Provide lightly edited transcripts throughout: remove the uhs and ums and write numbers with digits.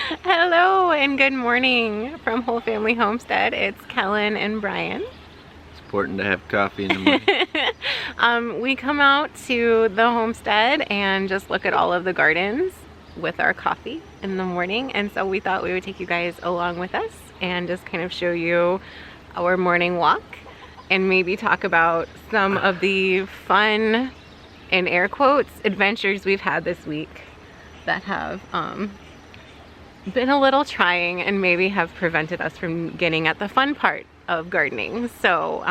Hello and good morning from Whole Family Homestead. It's Kellen and Brian. It's important to have coffee in the morning. We come out to the homestead and just look at all of the gardens with our coffee in the morning, and so we thought we would take you guys along with us and just kind of show you our morning walk and maybe talk about some of the fun, in air quotes, adventures we've had this week that have been a little trying and maybe have prevented us from getting at the fun part of gardening. So,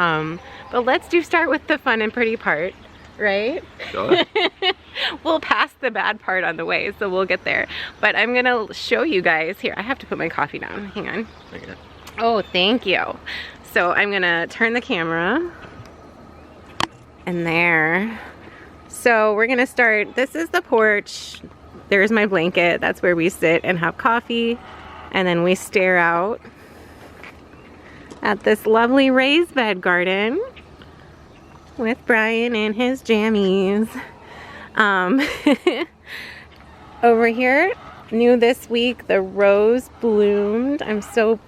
but let's start with the fun and pretty part, right? Sure. We'll pass the bad part on the way, so we'll get there. But I'm gonna show you guys here. I have to put my coffee down. Hang on. Okay. Oh, thank you. So I'm gonna turn the camera, and there. So we're gonna start. This is the porch. There's my blanket. That's where we sit and have coffee. And then we stare out at this lovely raised bed garden with Brian and his jammies. Over here, new this week, the rose bloomed. I'm so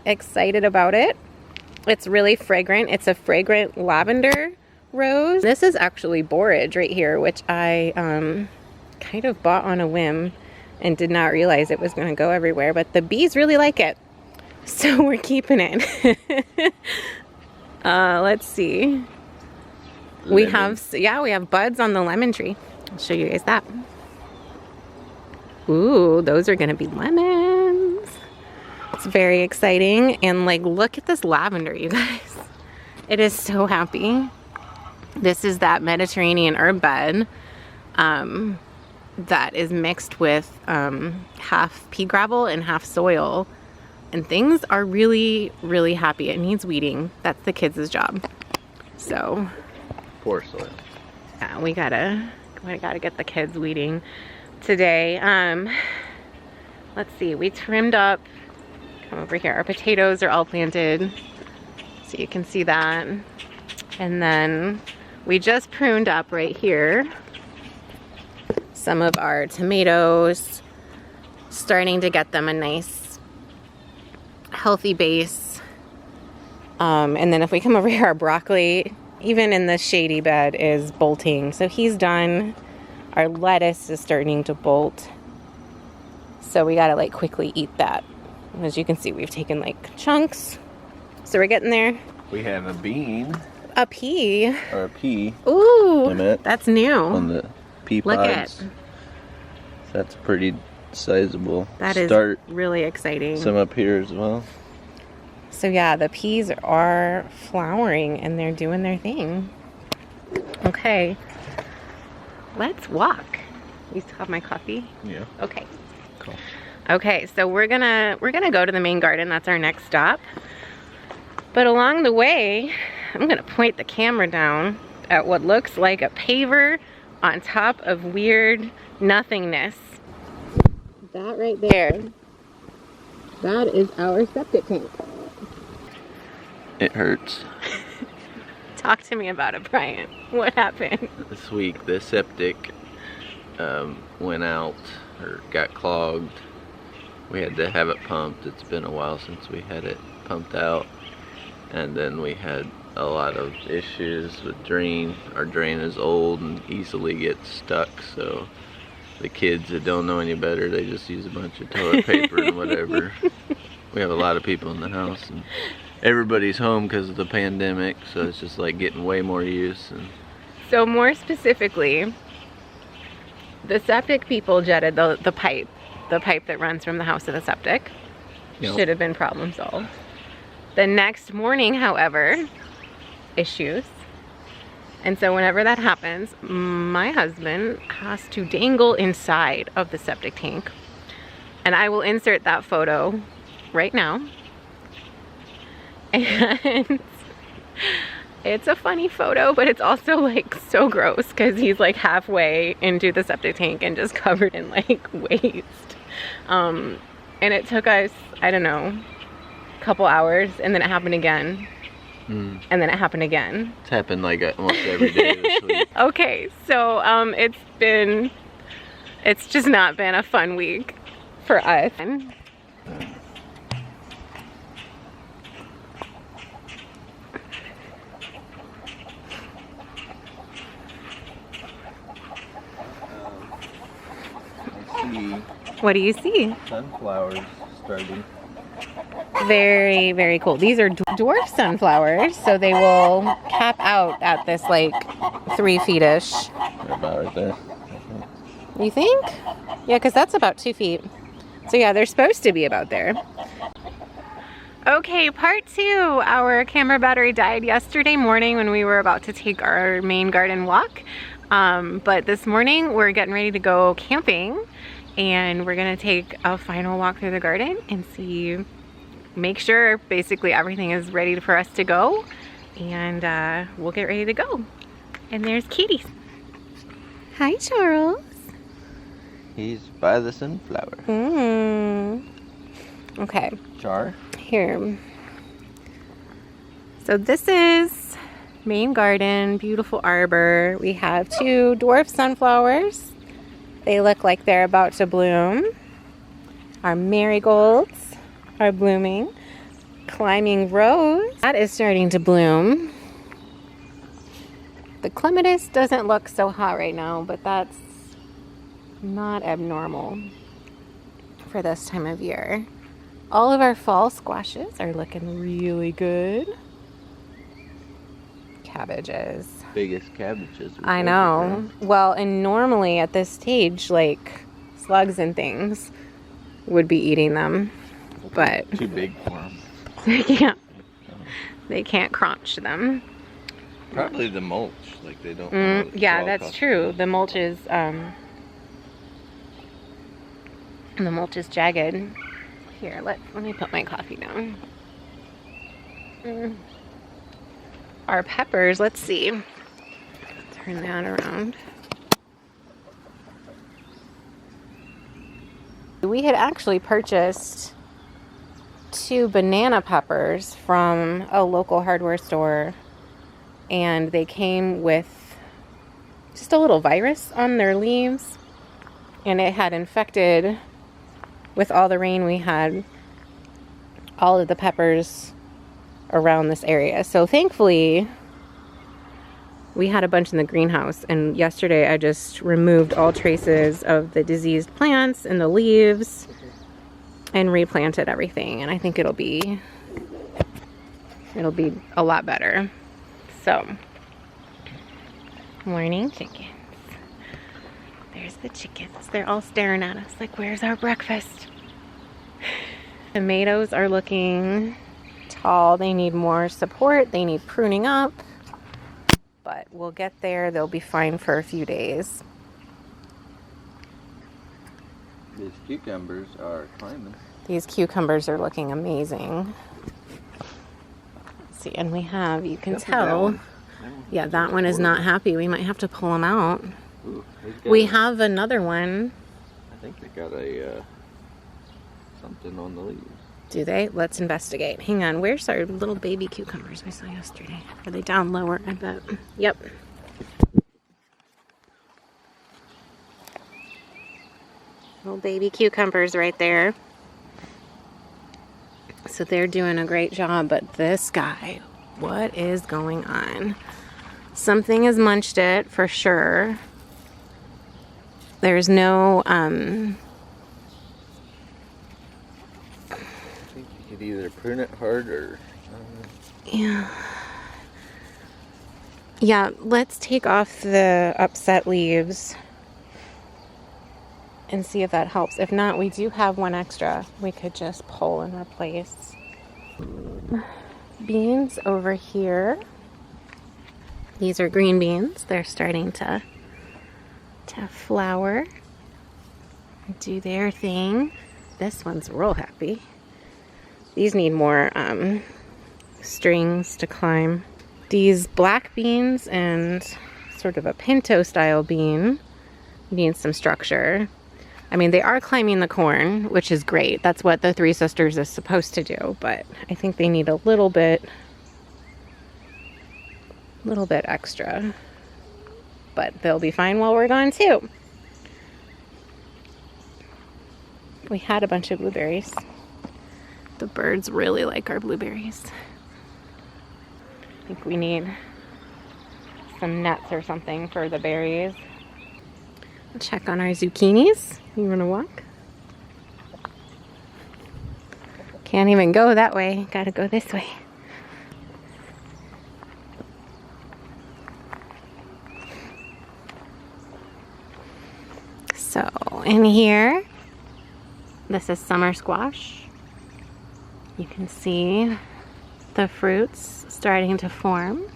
excited about it. It's really fragrant. It's a fragrant lavender rose. This is actually borage right here, which I kind of bought on a whim and did not realize it was going to go everywhere, but the bees really like it, so we're keeping it. Let's see. We have buds on the lemon tree. I'll show you guys that. Ooh, those are gonna be lemons. It's very exciting. And like, look at this lavender, you guys. It is so happy. This is that Mediterranean herb bed that is mixed with half pea gravel and half soil. And things are really, really happy. It needs weeding. That's the kids' job. So Poor soil. yeah, we gotta get the kids weeding today. Let's see, we trimmed up, come over here, our potatoes are all planted, so you can see that. And then we just pruned up right here some of our tomatoes, starting to get them a nice healthy base. And then if we come over here, our broccoli, even in the shady bed, is bolting. So he's done. Our lettuce is starting to bolt. So we gotta like quickly eat that. As you can see, we've taken like chunks. So we're getting there. We have a bean. A pea. Or a pea. Ooh, that's new. On the pea pods. Look at. That's pretty sizable. That is really exciting. Some up here as well. So yeah, the peas are flowering and they're doing their thing. Okay, let's walk. You still have my coffee? Yeah. Okay. Cool. Okay, so we're gonna go to the main garden. That's our next stop. But along the way, I'm gonna point the camera down at what looks like a paver on top of weird nothingness. That right there, that is our septic tank. It hurts. Talk to me about it, Brian. What happened? This week the septic went out or got clogged. We had to have it pumped. It's been a while since we had it pumped out. And then we had a lot of issues with drain. Our drain is old and easily gets stuck, so the kids that don't know any better, they just use a bunch of toilet paper and whatever. We have a lot of people in the house and everybody's home because of the pandemic, so it's just like getting way more use. And so more specifically, the septic people jetted the pipe that runs from the house to the septic. Yep. Should have been problem solved. The next morning, however, issues. And so whenever that happens, my husband has to dangle inside of the septic tank. And I will insert that photo right now. And it's a funny photo, but it's also like so gross because he's like halfway into the septic tank and just covered in like waste. And it took us, I don't know, a couple hours, and then it happened again. And then it happened again. It's happened like almost every day this week. Okay, so it's just not been a fun week for us. I see What do you see? sunflowers starting. Very, very cool. These are dwarf sunflowers, so they will cap out at this like 3 feet-ish. They're about right there. You think? Yeah, because that's about 2 feet. So yeah, they're supposed to be about there. Okay, part 2. Our camera battery died yesterday morning when we were about to take our main garden walk. But this morning we're getting ready to go camping, and we're gonna take a final walk through the garden and make sure basically everything is ready for us to go, and we'll get ready to go. And there's Katie. Hi, Charles. He's by the sunflower. Okay. Char? Here. So this is main garden, beautiful arbor. We have 2 dwarf sunflowers. They look like they're about to bloom. Our marigolds are blooming. Climbing rose, that is starting to bloom. The clematis doesn't look so hot right now, but that's not abnormal for this time of year. All of our fall squashes are looking really good. Cabbages. Biggest cabbages. I know. Well, and normally at this stage, like slugs and things would be eating them, but Too big for them. they can't crunch them. Probably the mulch, like they don't. know what Yeah, it's that's called. true. The mulch is jagged. Here, let me put my coffee down. Our peppers, let's see. Turn that around. We had actually purchased 2 banana peppers from a local hardware store, and they came with just a little virus on their leaves, and it had infected, with all the rain we had, all of the peppers around this area. So thankfully we had a bunch in the greenhouse, and yesterday I just removed all traces of the diseased plants and the leaves and replanted everything, and I think it'll be a lot better. So, morning chickens. There's the chickens. They're all staring at us like, where's our breakfast? Tomatoes are looking tall. They need more support. They need pruning up. But we'll get there. They'll be fine for a few days. These cucumbers are climbing. These cucumbers are looking amazing. Let's see, and we have, you can tell, yeah, that one is not happy. We might have to pull them out. Ooh, We have another one. I think they got a something on the leaves. Do they? Let's investigate. Hang on. Where's our little baby cucumbers we saw yesterday? Are they down lower? I bet. Yep. Little baby cucumbers right there. So they're doing a great job, but this guy, what is going on? Something has munched it for sure. There's no, I think you could either prune it hard or. Yeah, let's take off the upset leaves and see if that helps. If not, we do have one extra we could just pull and replace. Beans over here. These are green beans. They're starting to flower, do their thing. This one's real happy. These need more strings to climb. These black beans and sort of a pinto style bean need some structure. I mean, they are climbing the corn, which is great. That's what the Three Sisters is supposed to do, but I think they need a little bit extra. But they'll be fine while we're gone too. We had a bunch of blueberries. The birds really like our blueberries. I think we need some nets or something for the berries. Check on our zucchinis. You wanna walk? Can't even go that way. Gotta go this way. So in here, this is summer squash. You can see the fruits starting to form.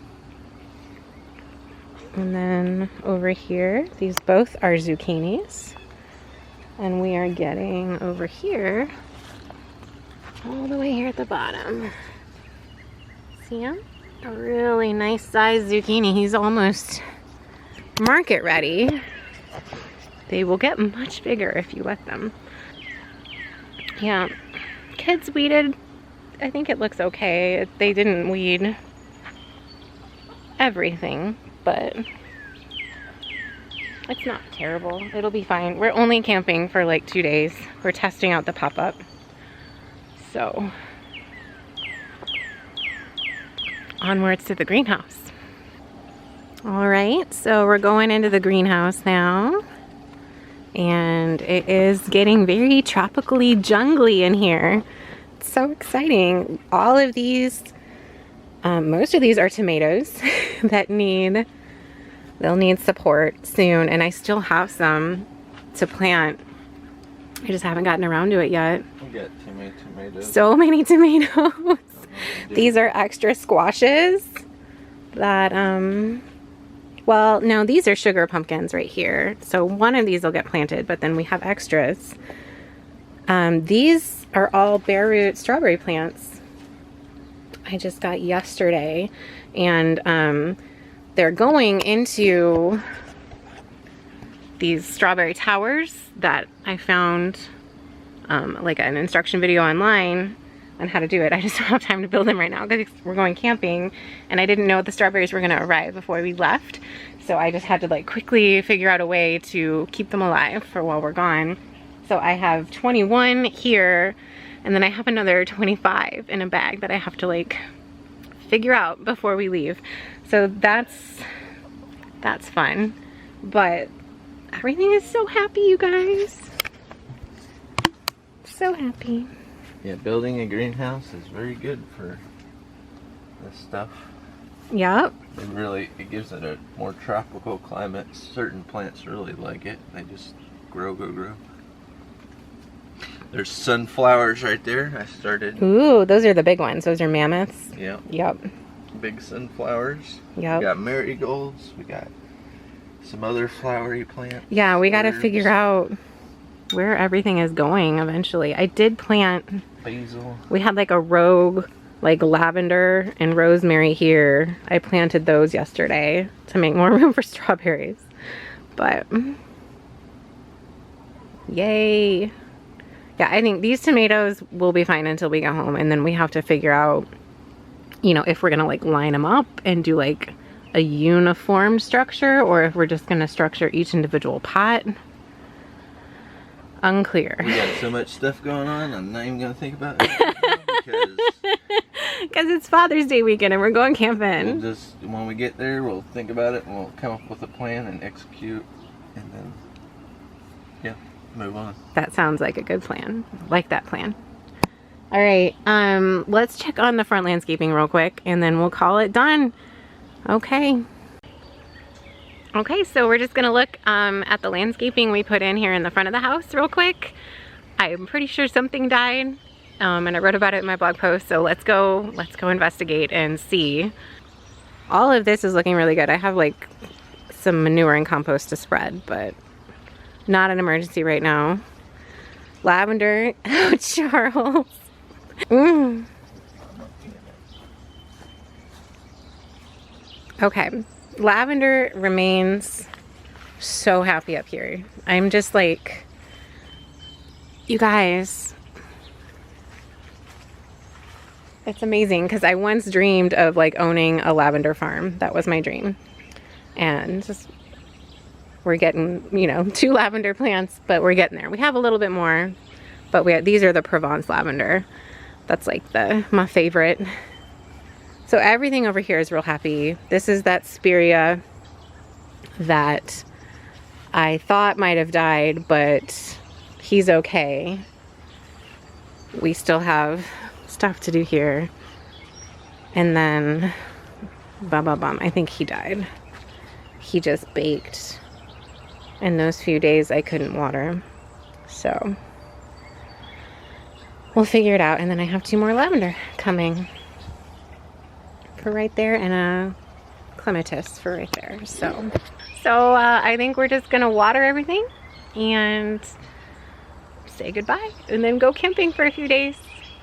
And then over here, these both are zucchinis. And we are getting over here, all the way here at the bottom. See him? A really nice sized zucchini. He's almost market ready. They will get much bigger if you let them. Yeah, kids weeded. I think it looks okay. They didn't weed everything, but it's not terrible. It'll be fine. We're only camping for like 2 days. We're testing out the pop-up. So, onwards to the greenhouse. All right, so we're going into the greenhouse now. And it is getting very tropically jungly in here. It's so exciting. All of these, most of these are tomatoes that they'll need support soon. And I still have some to plant. I just haven't gotten around to it yet. We got too many tomatoes. So many tomatoes. These are extra squashes that, well, no, these are sugar pumpkins right here. So one of these will get planted, but then we have extras. These are all bare root strawberry plants I just got yesterday. And they're going into these strawberry towers that I found like an instruction video online on how to do it. I just don't have time to build them right now because we're going camping and I didn't know the strawberries were gonna arrive before we left. So I just had to like quickly figure out a way to keep them alive for while we're gone. So I have 21 here and then I have another 25 in a bag that I have to like figure out before we leave. So that's fun. But everything is so happy, you guys. So happy. Yeah, building a greenhouse is very good for this stuff. Yep. It gives it a more tropical climate. Certain plants really like it. They just grow. There's sunflowers right there. I started. Ooh, those are the big ones. Those are mammoths. Yeah. Yep. Big sunflowers. Yep. We got marigolds. We got some other flowery plants. Yeah, we got to figure out where everything is going eventually. I did plant basil. We had like a rogue like lavender and rosemary here. I planted those yesterday to make more room for strawberries. But yay. Yeah, I think these tomatoes will be fine until we go home, and then we have to figure out, you know, if we're gonna like line them up and do like a uniform structure or if we're just gonna structure each individual pot. Unclear. We got so much stuff going on, I'm not even gonna think about it because it's Father's Day weekend and we're going camping. We'll just, when we get there, we'll think about it and we'll come up with a plan and execute, and then, yeah, move on. That sounds like a good plan. Like that plan. All right, let's check on the front landscaping real quick and then we'll call it done. Okay. Okay, so we're just gonna look at the landscaping we put in here in the front of the house real quick. I'm pretty sure something died, and I wrote about it in my blog post, so let's go investigate and see. All of this is looking really good. I have like some manure and compost to spread, but not an emergency right now. Lavender, oh Charles. Okay. Lavender remains so happy up here. I'm just like, you guys, it's amazing because I once dreamed of like owning a lavender farm. That was my dream. And just, we're getting, you know, 2 lavender plants, but we're getting there. We have a little bit more, But these are the Provence lavender. That's like my favorite. So everything over here is real happy. This is that Spirea that I thought might have died, but he's okay. We still have stuff to do here. And then Bum, I think he died. He just baked. In those few days I couldn't water. So we'll figure it out. And then I have 2 more lavender coming for right there, and a clematis for right there. So I think we're just gonna water everything and say goodbye and then go camping for a few days.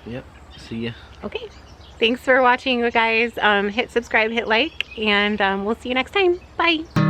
Yep, see ya. Okay, thanks for watching, you guys. Hit subscribe, hit like, and we'll see you next time. Bye.